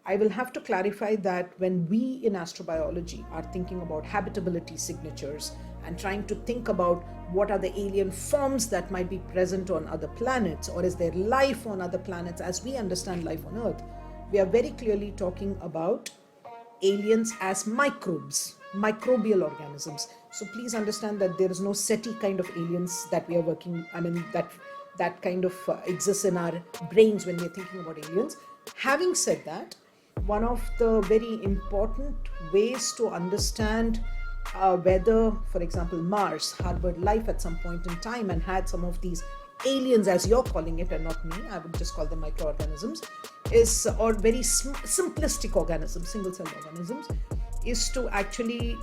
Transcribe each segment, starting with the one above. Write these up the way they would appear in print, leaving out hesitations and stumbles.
I will have to clarify that when we in astrobiology are thinking about habitability signatures and trying to think about what are the alien forms that might be present on other planets, or is there life on other planets as we understand life on Earth, we are very clearly talking about aliens as microbes, microbial organisms. So please understand that there is no SETI kind of aliens that we are working, that kind of exists in our brains when we are thinking about aliens. Having said that, one of the very important ways to understand whether, for example, Mars harbored life at some point in time and had some of these aliens, as you're calling it, and not me, I would just call them microorganisms, or very simplistic organisms, single cell organisms, is to actually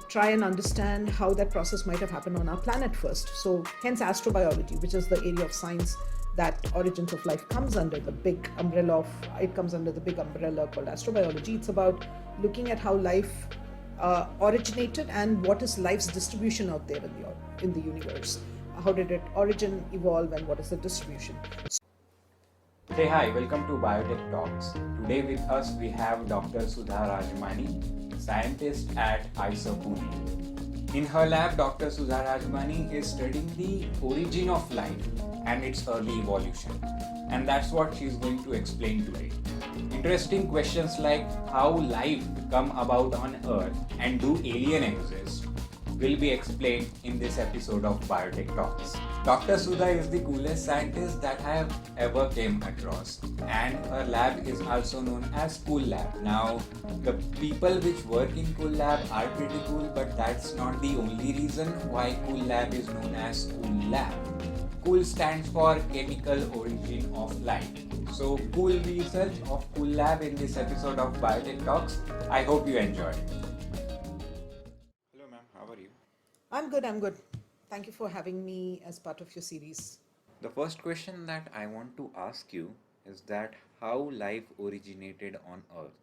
try and understand how that process might have happened on our planet first. So hence astrobiology, which is the area of science that origins of life comes under the big umbrella called astrobiology. It's about looking at how life originated and what is life's distribution out there in the universe. How did it origin, evolve, and what is the distribution? Hey, hi, welcome to Biotech Talks. Today with us we have Dr.Sudha Rajamani, scientist at IISER Pune. In her lab, Dr. Sudha Rajamani is studying the origin of life and its early evolution. And that's what she's going to explain today. Interesting questions like how life come about on Earth and do aliens exist will be explained in this episode of Biotech Talks. Dr. Sudha is the coolest scientist that I have ever came across, and her lab is also known as Cool Lab. Now, the people which work in Cool Lab are pretty cool, but that's not the only reason why Cool Lab is known as Cool Lab. Cool stands for Chemical Origin of Life. So, cool research of Cool Lab in this episode of Biotech Talks. I hope you enjoyed. Hello ma'am, how are you? I'm good. Thank you for having me as part of your series. The first question that I want to ask you is that how life originated on Earth?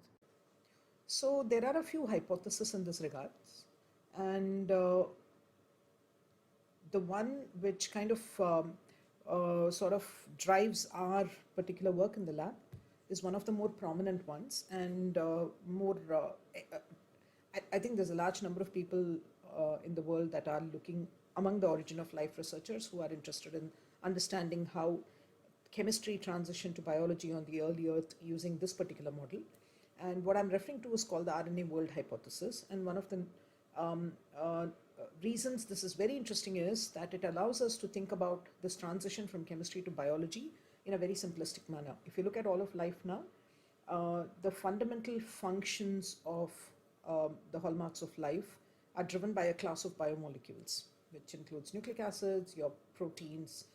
So there are a few hypotheses in this regard, and the one which kind of sort of drives our particular work in the lab is one of the more prominent ones, and I think there's a large number of people in the world that are looking among the origin of life researchers who are interested in understanding how chemistry transitioned to biology on the early Earth using this particular model. And what I'm referring to is called the RNA World Hypothesis. And one of the reasons this is very interesting is that it allows us to think about this transition from chemistry to biology in a very simplistic manner. If you look at all of life now, the fundamental functions of the hallmarks of life are driven by a class of biomolecules, which includes nucleic acids, your proteins,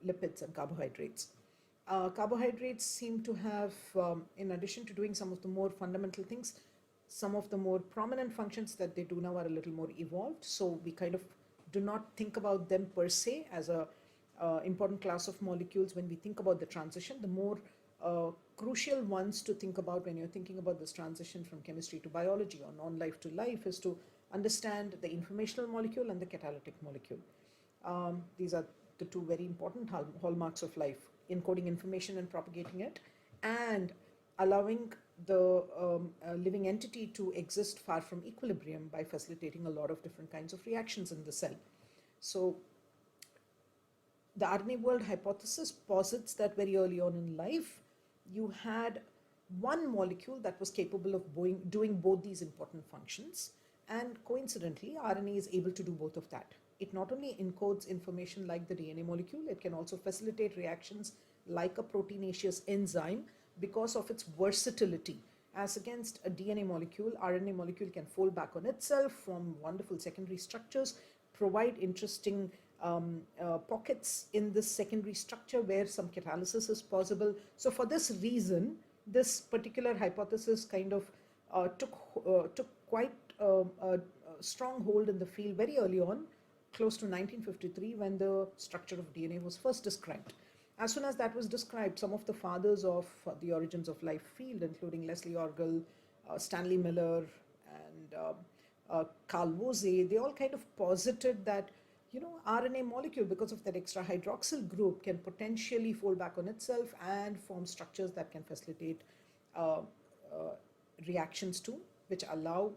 lipids, and carbohydrates. Carbohydrates seem to have, in addition to doing some of the more fundamental things, some of the more prominent functions that they do now are a little more evolved. So we kind of do not think about them per se as a important class of molecules when we think about the transition. The more crucial ones to think about when you're thinking about this transition from chemistry to biology or non-life to life is to understand the informational molecule and the catalytic molecule. These are the two very important hallmarks of life: encoding information and propagating it, and allowing the living entity to exist far from equilibrium by facilitating a lot of different kinds of reactions in the cell. So the RNA World Hypothesis posits that very early on in life, you had one molecule that was capable of doing both these important functions. And coincidentally, RNA is able to do both of that. It not only encodes information like the DNA molecule, it can also facilitate reactions like a proteinaceous enzyme because of its versatility. As against a DNA molecule, RNA molecule can fold back on itself, form wonderful secondary structures, provide interesting pockets in this secondary structure where some catalysis is possible. So for this reason, this particular hypothesis kind of took quite a strong hold in the field very early on, close to 1953, when the structure of DNA was first described. As soon as that was described, some of the fathers of the origins of life field, including Leslie Orgel, Stanley Miller, and Carl Woese, they all kind of posited that RNA molecule, because of that extra hydroxyl group, can potentially fold back on itself and form structures that can facilitate uh, reactions to, which allow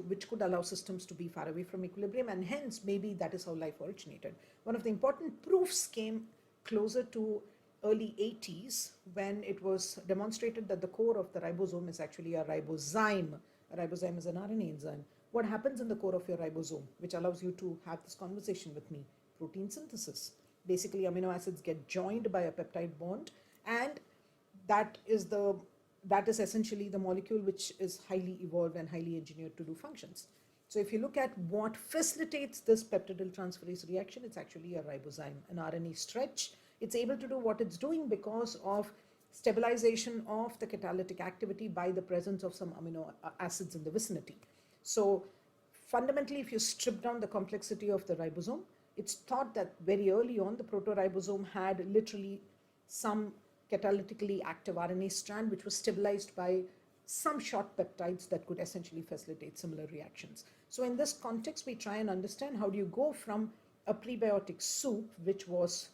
which could allow systems to be far away from equilibrium, and hence maybe that is how life originated. One of the important proofs came closer to early 80s when it was demonstrated that the core of the ribosome is actually a ribozyme. A ribozyme is an RNA enzyme. What happens in the core of your ribosome, which allows you to have this conversation with me? Protein synthesis. Basically, amino acids get joined by a peptide bond, and that is essentially the molecule which is highly evolved and highly engineered to do functions. So if you look at what facilitates this peptidyl transferase reaction, it's actually a ribozyme, an RNA stretch. It's able to do what it's doing because of stabilization of the catalytic activity by the presence of some amino acids in the vicinity. So fundamentally, if you strip down the complexity of the ribosome, it's thought that very early on the protoribosome had literally some catalytically active RNA strand which was stabilized by some short peptides that could essentially facilitate similar reactions. So in this context, we try and understand how do you go from a prebiotic soup which was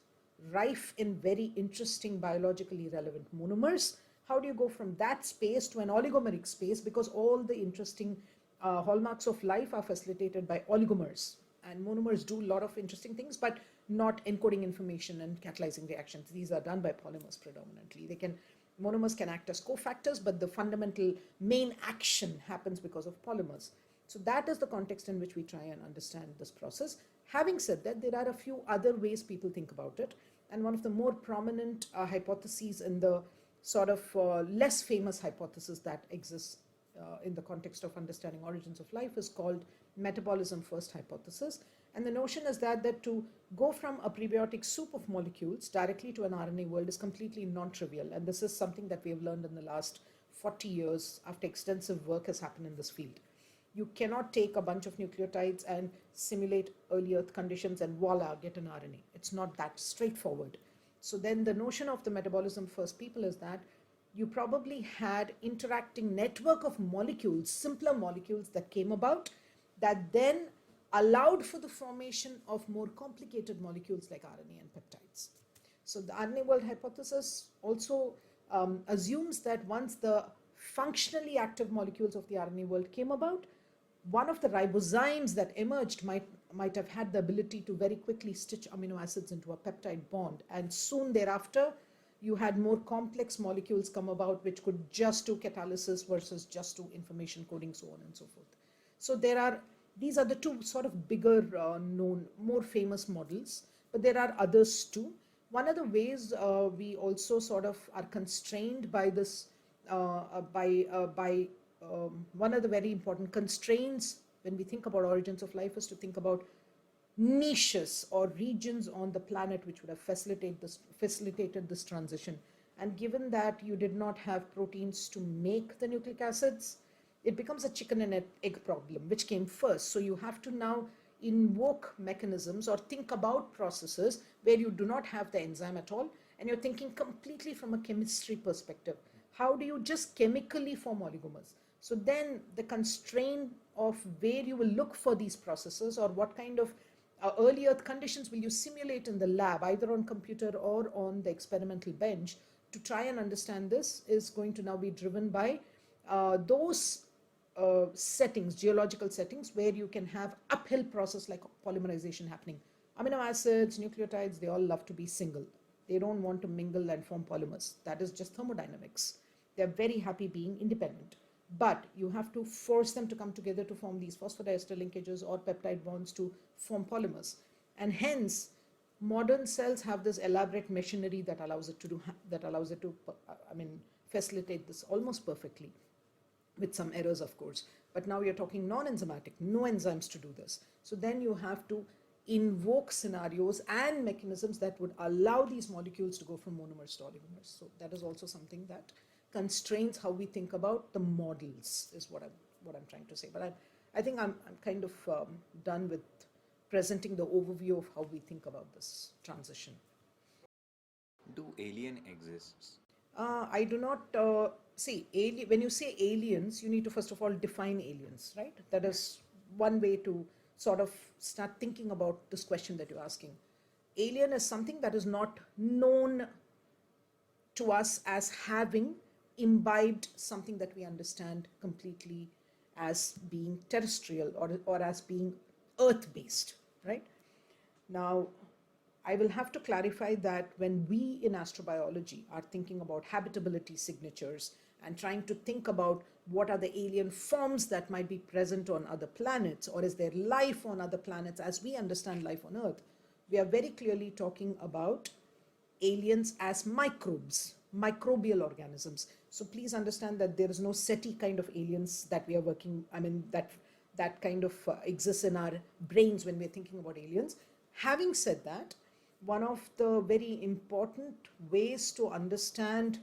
rife in very interesting biologically relevant monomers. How do you go from that space to an oligomeric space, because all the interesting hallmarks of life are facilitated by oligomers, and monomers do a lot of interesting things but not encoding information and catalyzing reactions. These are done by polymers predominantly. Monomers can act as cofactors, but the fundamental main action happens because of polymers. So that is the context in which we try and understand this process. Having said that, there are a few other ways people think about it, and one of the more prominent hypotheses in the sort of less famous hypothesis that exists in the context of understanding origins of life is called Metabolism first hypothesis. And the notion is that to go from a prebiotic soup of molecules directly to an RNA world is completely non-trivial. And this is something that we have learned in the last 40 years after extensive work has happened in this field. You cannot take a bunch of nucleotides and simulate early Earth conditions and voila, get an RNA. It's not that straightforward. So then the notion of the metabolism first people is that you probably had interacting network of molecules, simpler molecules that came about that then allowed for the formation of more complicated molecules like RNA and peptides. So the RNA World Hypothesis also assumes that once the functionally active molecules of the RNA world came about, one of the ribozymes that emerged might have had the ability to very quickly stitch amino acids into a peptide bond, and soon thereafter you had more complex molecules come about which could just do catalysis versus just do information coding, so on and so forth. So these are the two sort of bigger known, more famous models, but there are others too. One of the ways we also sort of are constrained by this, one of the very important constraints when we think about origins of life is to think about niches or regions on the planet which would have facilitated this transition. And given that you did not have proteins to make the nucleic acids, it becomes a chicken and egg problem. Which came first? So you have to now invoke mechanisms or think about processes where you do not have the enzyme at all, and you're thinking completely from a chemistry perspective. How do you just chemically form oligomers? So then the constraint of where you will look for these processes or what kind of early Earth conditions will you simulate in the lab, either on computer or on the experimental bench, to try and understand this is going to now be driven by those settings, geological settings, where you can have uphill process like polymerization happening. Amino acids, nucleotides, they all love to be single. They don't want to mingle and form polymers. That is just thermodynamics. They're very happy being independent. But you have to force them to come together to form these phosphodiester linkages or peptide bonds to form polymers. And hence, modern cells have this elaborate machinery that allows it to facilitate this almost perfectly, with some errors, of course. But now you're talking non-enzymatic, no enzymes to do this. So then you have to invoke scenarios and mechanisms that would allow these molecules to go from monomers to oligomers. So that is also something that constrains how we think about the models, is what I'm trying to say. But I think I'm kind of done with presenting the overview of how we think about this transition. Do alien exists? I do not see when you say aliens, you need to first of all define aliens, right? That is one way to sort of start thinking about this question that you're asking. Alien is something that is not known to us as having imbibed something that we understand completely as being terrestrial or as being earth-based, right? Now, I will have to clarify that when we in astrobiology are thinking about habitability signatures and trying to think about what are the alien forms that might be present on other planets, or is there life on other planets as we understand life on Earth, we are very clearly talking about aliens as microbes, microbial organisms. So please understand that there is no SETI kind of aliens that we are working, that kind of exists in our brains when we're thinking about aliens. Having said that, one of the very important ways to understand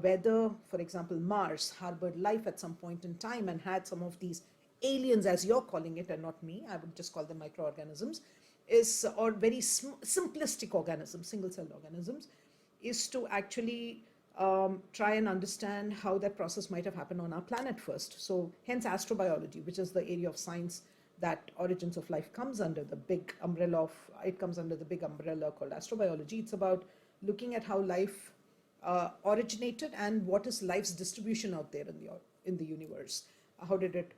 whether, for example, Mars harbored life at some point in time and had some of these aliens, as you're calling it, and not me, I would just call them microorganisms, or very simplistic organisms, single-celled organisms, is to actually try and understand how that process might have happened on our planet first. So hence astrobiology, which is the area of science that origins of life comes under the big umbrella called astrobiology. It's about looking at how life originated and what is life's distribution out there in the universe. How did it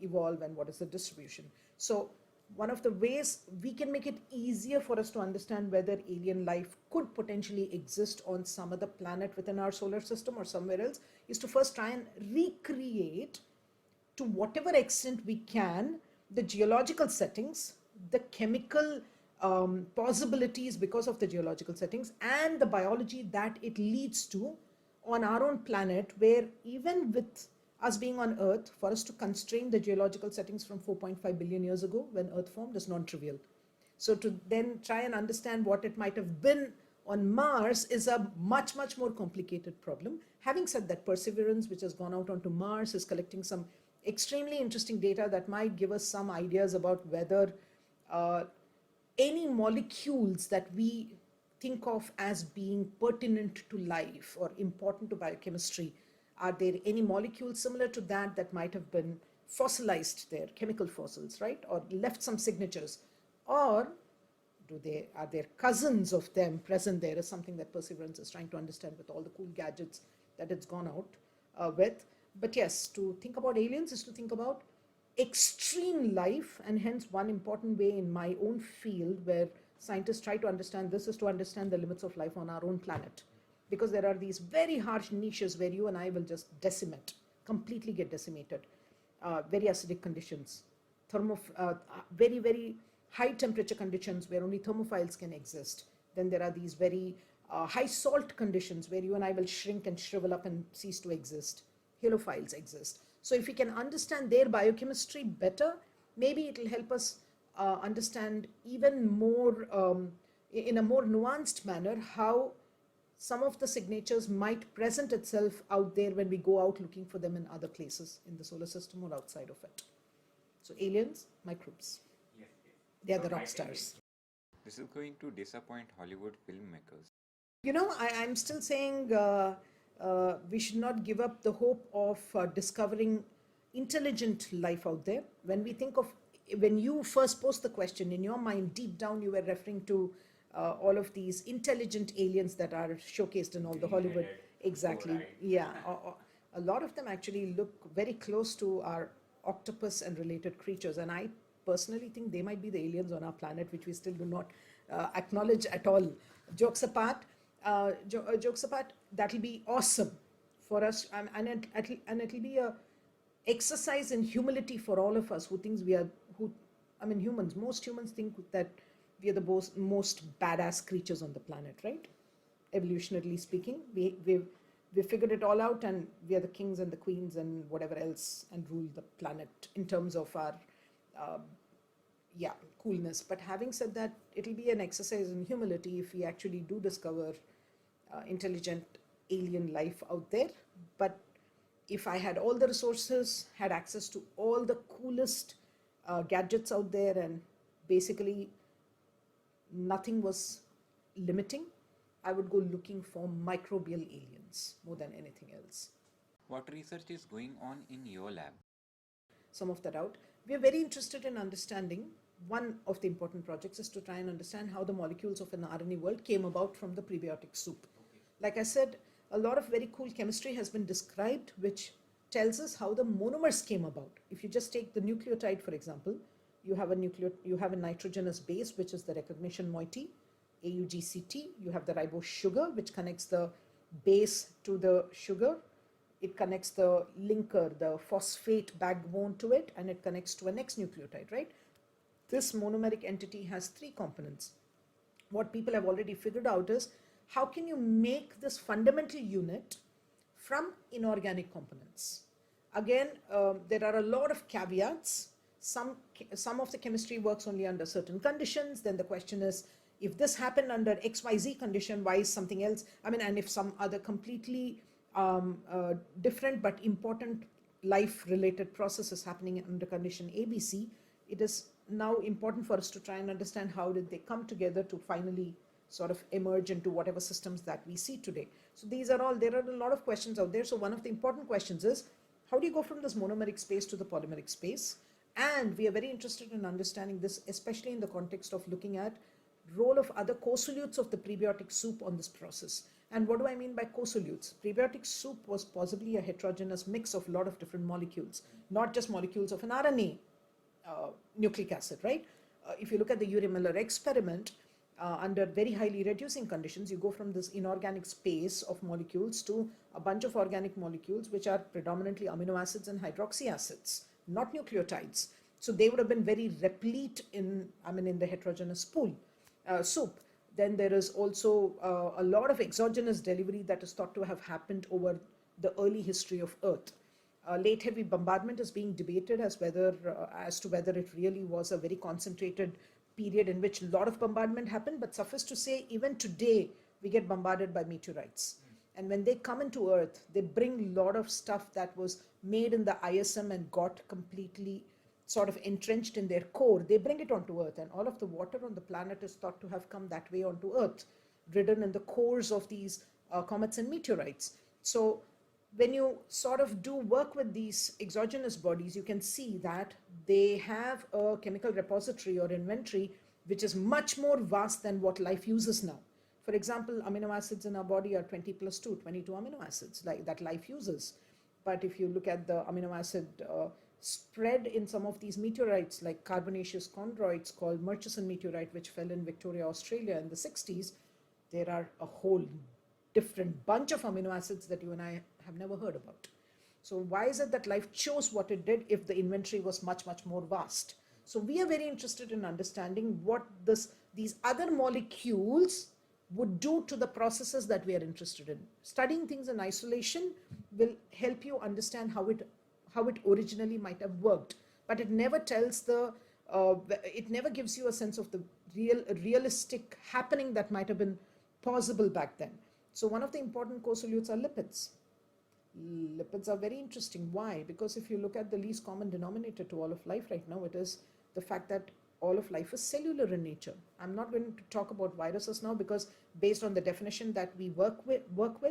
evolve, and what is the distribution? So one of the ways we can make it easier for us to understand whether alien life could potentially exist on some other planet within our solar system or somewhere else is to first try and recreate, to whatever extent we can, the geological settings, the chemical possibilities because of the geological settings, and the biology that it leads to on our own planet, where even with us being on Earth, for us to constrain the geological settings from 4.5 billion years ago when Earth formed is non-trivial. So to then try and understand what it might have been on Mars is a much, much more complicated problem. Having said that, Perseverance, which has gone out onto Mars, is collecting some extremely interesting data that might give us some ideas about whether any molecules that we think of as being pertinent to life or important to biochemistry, are there any molecules similar to that might have been fossilized there, chemical fossils, right? Or left some signatures? Or are there cousins of them present there, is something that Perseverance is trying to understand with all the cool gadgets that it's gone out with. But yes, to think about aliens is to think about extreme life, and hence one important way in my own field where scientists try to understand this is to understand the limits of life on our own planet. Because there are these very harsh niches where you and I will just completely get decimated. Very acidic conditions, very, very high temperature conditions where only thermophiles can exist. Then there are these very high salt conditions where you and I will shrink and shrivel up and cease to exist. Halophiles exist. So if we can understand their biochemistry better, maybe it will help us understand even more, in a more nuanced manner, how some of the signatures might present itself out there when we go out looking for them in other places in the solar system or outside of it. So aliens, microbes. Yes. They are the rock stars. This is going to disappoint Hollywood filmmakers. You know, I'm still saying we should not give up the hope of discovering intelligent life out there. When you first posed the question, in your mind, deep down, you were referring to all of these intelligent aliens that are showcased in all the Hollywood. Exactly. Right. Yeah. A lot of them actually look very close to our octopus and related creatures. And I personally think they might be the aliens on our planet, which we still do not acknowledge at all. Jokes apart, that'll be awesome for us. And it'll be a exercise in humility for all of us who thinks humans. Most humans think that we are the most badass creatures on the planet, right? Evolutionarily speaking, we figured it all out, and we are the kings and the queens and whatever else, and rule the planet in terms of our coolness. But having said that, it'll be an exercise in humility if we actually do discover intelligent alien life out there. But if I had all the resources, had access to all the coolest gadgets out there, and basically nothing was limiting, I would go looking for microbial aliens more than anything else. What research is going on in your lab? Some of that out. We are very interested in understanding, one of the important projects is to try and understand how the molecules of an RNA world came about from the prebiotic soup. Okay. Like I said, a lot of very cool chemistry has been described, which tells us how the monomers came about. If you just take the nucleotide, for example, you have a nitrogenous base, which is the recognition moiety, AUGCT. You have the ribose sugar, which connects the base to the sugar. It connects the linker, the phosphate backbone to it, and it connects to a next nucleotide, right? This monomeric entity has three components. What people have already figured out is how can you make this fundamental unit from inorganic components? Again, there are a lot of caveats. Some of the chemistry works only under certain conditions. Then the question is, if this happened under XYZ condition, why is something else? I mean, and if some other completely different but important life-related process is happening under condition ABC, it is now important for us to try and understand how did they come together to finally sort of emerge into whatever systems that we see today. So there are a lot of questions out there. So one of the important questions is, how do you go from this monomeric space to the polymeric space? And we are very interested in understanding this, especially in the context of looking at role of other co-solutes of the prebiotic soup on this process. And what do I mean by co-solutes? Prebiotic soup was possibly a heterogeneous mix of a lot of different molecules, not just molecules of an RNA nucleic acid, right? If you look at the Urey-Miller experiment, under very highly reducing conditions, you go from this inorganic space of molecules to a bunch of organic molecules, which are predominantly amino acids and hydroxy acids, not nucleotides. So they would have been very replete in the heterogeneous soup. Then there is also a lot of exogenous delivery that is thought to have happened over the early history of Earth. Late heavy bombardment is being debated as to whether it really was a very concentrated period in which a lot of bombardment happened, but suffice to say, even today, we get bombarded by meteorites. And when they come into Earth, they bring a lot of stuff that was made in the ISM and got completely sort of entrenched in their core. They bring it onto Earth, and all of the water on the planet is thought to have come that way onto Earth, ridden in the cores of these comets and meteorites. So when you sort of do work with these exogenous bodies, you can see that they have a chemical repository or inventory which is much more vast than what life uses now. For example, amino acids in our body are 20 plus 2, 22 amino acids that life uses. But if you look at the amino acid spread in some of these meteorites, like carbonaceous chondroids called Murchison meteorite, which fell in Victoria, Australia in the 60s, there are a whole different bunch of amino acids that you and I have never heard about. So why is it that life chose what it did if the inventory was much, much more vast? So we are very interested in understanding what these other molecules would do to the processes that we are interested in. Studying things in isolation will help you understand how it originally might have worked, but it never tells it never gives you a sense of the realistic happening that might have been possible back then. So one of the important co-solutes are lipids. Lipids are very interesting. Why? Because if you look at the least common denominator to all of life right now, it is the fact that all of life is cellular in nature. I'm not going to talk about viruses now because based on the definition that we work with,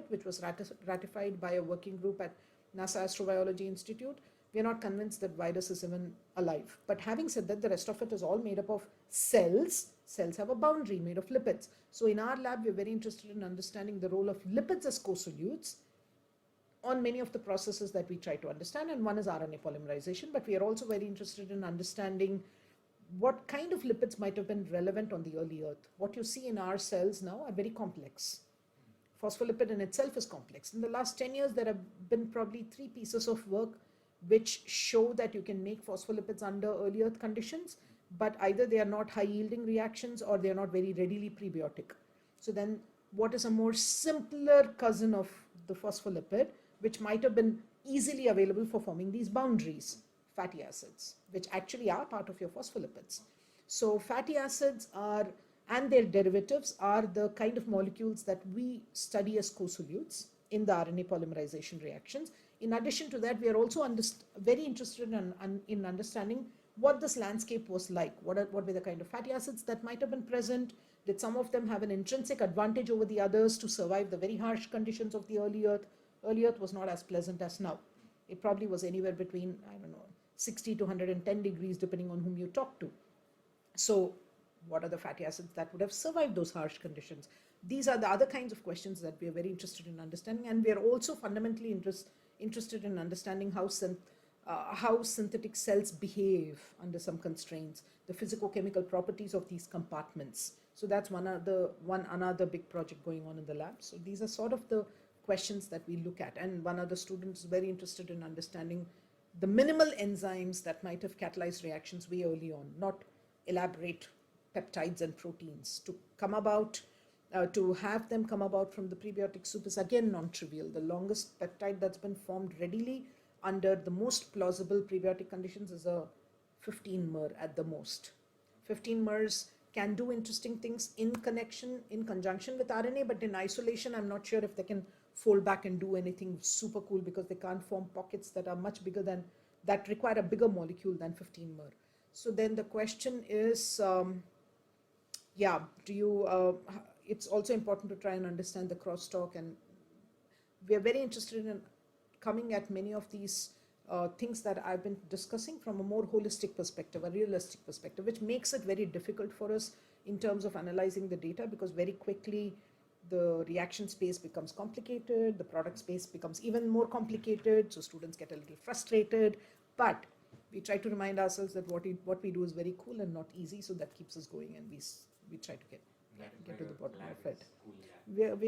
which was ratified by a working group at NASA Astrobiology Institute, we are not convinced that virus is even alive. But having said that, the rest of it is all made up of cells. Cells have a boundary made of lipids. So in our lab, we're very interested in understanding the role of lipids as co-solutes on many of the processes that we try to understand, and one is RNA polymerization, but we are also very interested in understanding what kind of lipids might have been relevant on the early Earth. What you see in our cells now are very complex. Phospholipid in itself is complex. In the last 10 years, there have been probably 3 pieces of work which show that you can make phospholipids under early Earth conditions, but either they are not high yielding reactions or they are not very readily prebiotic. So then what is a more simpler cousin of the phospholipid, which might have been easily available for forming these boundaries? Fatty acids, which actually are part of your phospholipids. So fatty acids and their derivatives are the kind of molecules that we study as co-solutes in the RNA polymerization reactions. In addition to that, we are also very interested in understanding what this landscape was like. What were the kind of fatty acids that might have been present? Did some of them have an intrinsic advantage over the others to survive the very harsh conditions of the early Earth? Early Earth was not as pleasant as now. It probably was anywhere between, 60 to 110 degrees, depending on whom you talk to. So What are the fatty acids that would have survived those harsh conditions? These are the other kinds of questions that we are very interested in understanding, and we are also fundamentally interested in understanding how synthetic cells behave under some constraints, the physicochemical properties of these compartments. So that's another big project going on in the lab. So these are sort of the questions that we look at. And one other student is very interested in understanding the minimal enzymes that might have catalyzed reactions way early on, not elaborate peptides and proteins. To have them come about from the prebiotic soup is again non-trivial. The longest peptide that's been formed readily under the most plausible prebiotic conditions is a 15-mer at the most. 15-mers can do interesting things in conjunction with RNA, but in isolation, I'm not sure if they can fold back and do anything super cool, because they can't form pockets that are much bigger that require a bigger molecule than 15-mer. So then the question is, it's also important to try and understand the crosstalk, and we are very interested in coming at many of these things that I've been discussing from a more holistic perspective, a realistic perspective, which makes it very difficult for us in terms of analyzing the data, because very quickly the reaction space becomes complicated, the product space becomes even more complicated, so students get a little frustrated. But we try to remind ourselves that what we do is very cool and not easy, so that keeps us going, and we try to get to the bottom of it.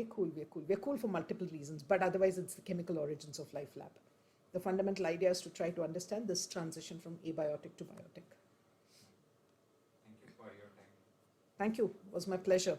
Cool, we're cool for multiple reasons, but otherwise it's the chemical origins of life lab. The fundamental idea is to try to understand this transition from abiotic to biotic. Thank you for your time. Thank you, it was my pleasure.